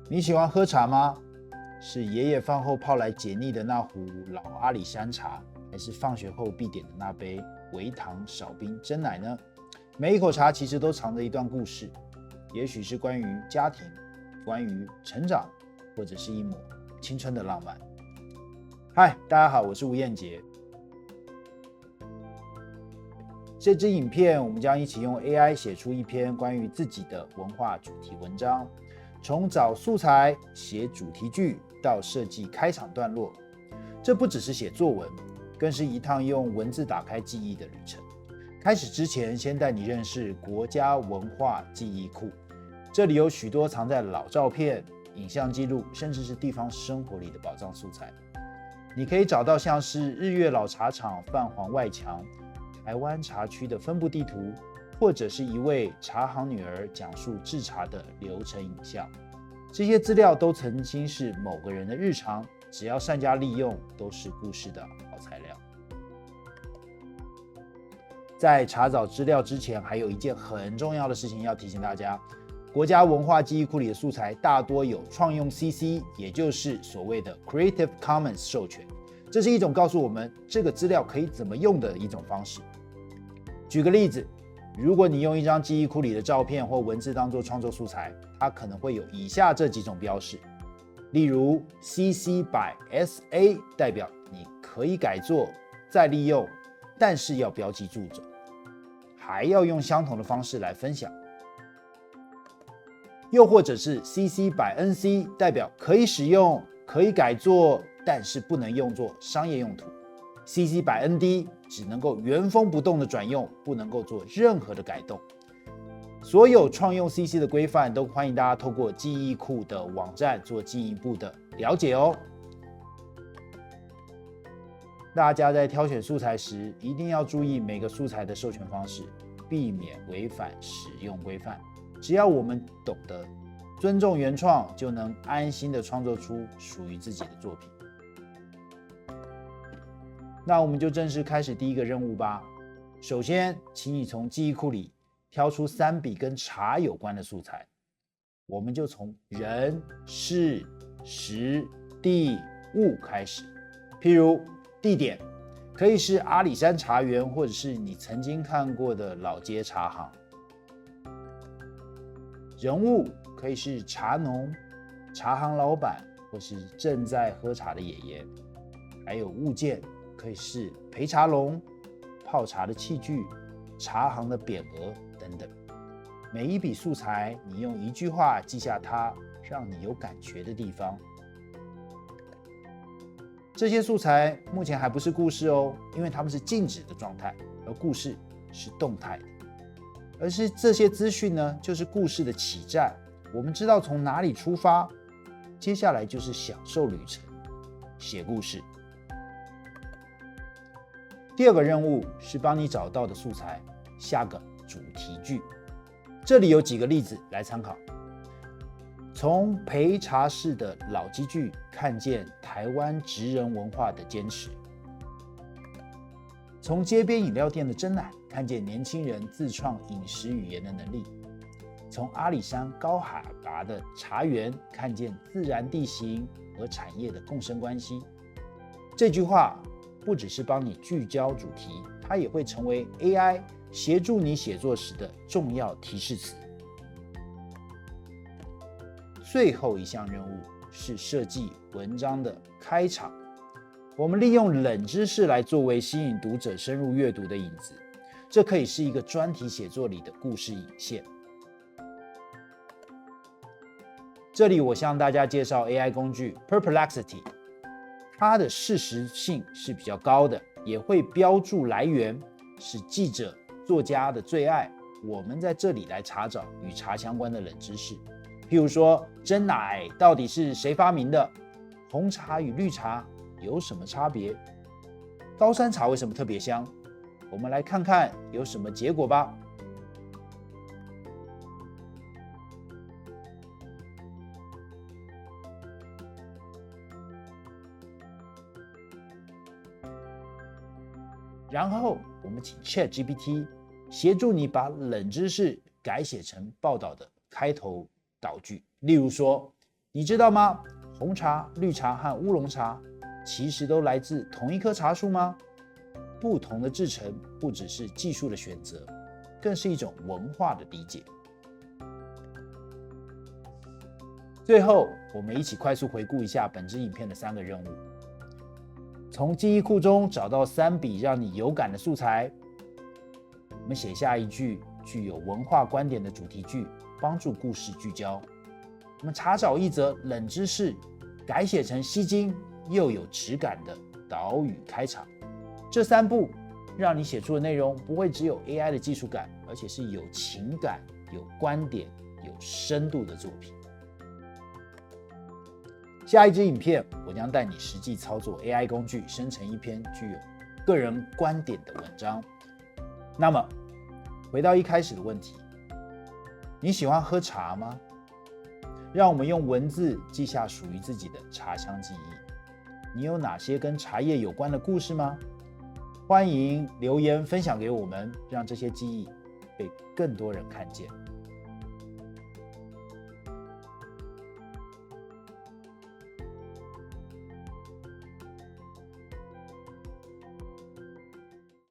你喜欢喝茶吗？是爷爷饭后泡来解腻的那壶老阿里山茶，还是放学后必点的那杯微糖少冰真奶呢？每一口茶其实都藏着一段故事，也许是关于家庭，关于成长，或者是一抹青春的浪漫。嗨，大家好，我是吴彦杰。这支影片，我们将一起用 AI 写出一篇关于自己的文化主题文章，从找素材、写主题句到设计开场段落。这不只是写作文，更是一趟用文字打开记忆的旅程。开始之前，先带你认识国家文化记忆库。这里有许多藏在老照片、影像记录，甚至是地方生活里的宝藏素材。你可以找到像是日月老茶厂泛黄外墙、台湾茶区的分布地图，或者是一位茶行女儿讲述制茶的流程影像。这些资料都曾经是某个人的日常，只要善加利用，都是故事的好材料。在查找资料之前，还有一件很重要的事情要提醒大家：国家文化记忆库里的素材大多有创用 CC， 也就是所谓的 Creative Commons 授权。这是一种告诉我们这个资料可以怎么用的一种方式。举个例子，如果你用一张记忆库里的照片或文字当作创作素材，它可能会有以下这几种标示。例如 CC by SA 代表你可以改作再利用，但是要标记注脚，还要用相同的方式来分享。又或者是 CC by NC 代表可以使用，可以改作，但是不能用作商业用途。CC by ND 只能够原封不动的转用，不能够做任何的改动。所有创用 CC 的规范都欢迎大家透过记忆库的网站做进一步的了解哦。大家在挑选素材时，一定要注意每个素材的授权方式，避免违反使用规范。只要我们懂得尊重原创，就能安心的创作出属于自己的作品。那我们就正式开始第一个任务吧。首先，请你从记忆库里挑出3笔跟茶有关的素材。我们就从人、事、时、地、物开始。譬如地点，可以是阿里山茶园，或者是你曾经看过的老街茶行。人物可以是茶农、茶行老板，或是正在喝茶的爷爷。还有物件，可以是陪茶笼、泡茶的器具、茶行的匾额等等。每一笔素材，你用一句话记下它让你有感觉的地方。这些素材目前还不是故事哦，因为它们是静止的状态，而故事是动态的。而是这些资讯呢，就是故事的起站。我们知道从哪里出发，接下来就是享受旅程，写故事。第二个任务是帮你找到的素材下个主题句。这里有几个例子来参考。从陪茶室的老机具看见台湾职人文化的坚持，从街边饮料店的珍奶看见年轻人自创饮食语言的能力，从阿里山高海拔的茶园看见自然地形和产业的共生关系。这句话不只是帮你聚焦主题，它也会成为 AI 协助你写作时的重要提示词。最后一项任务是设计文章的开场。我们利用冷知识来作为吸引读者深入阅读的引子，这可以是一个专题写作里的故事引线。这里我向大家介绍 AI 工具 Perplexity， 它的事实性是比较高的，也会标注来源，是记者、作家的最爱。我们在这里来查找与茶相关的冷知识，譬如说珍奶到底是谁发明的？红茶与绿茶有什么差别？高山茶为什么特别香？我们来看看有什么结果吧。然后我们请 ChatGPT 协助你把冷知识改写成报道的开头导句。例如说，你知道吗？红茶、绿茶和乌龙茶其实都来自同一棵茶树吗？不同的制成不只是技术的选择，更是一种文化的理解。最后，我们一起快速回顾一下本支影片的3个任务：从记忆库中找到3笔让你有感的素材，我们写下一句具有文化观点的主题句，帮助故事聚焦。我们查找一则冷知识，改写成吸睛又有质感的岛屿开场。这3步让你写出的内容不会只有 AI 的技术感，而且是有情感、有观点、有深度的作品。下一支影片，我将带你实际操作 AI 工具，生成一篇具有个人观点的文章。那么，回到一开始的问题，你喜欢喝茶吗？让我们用文字记下属于自己的茶香记忆。你有哪些跟茶叶有关的故事吗？欢迎留言分享给我们，让这些记忆被更多人看见。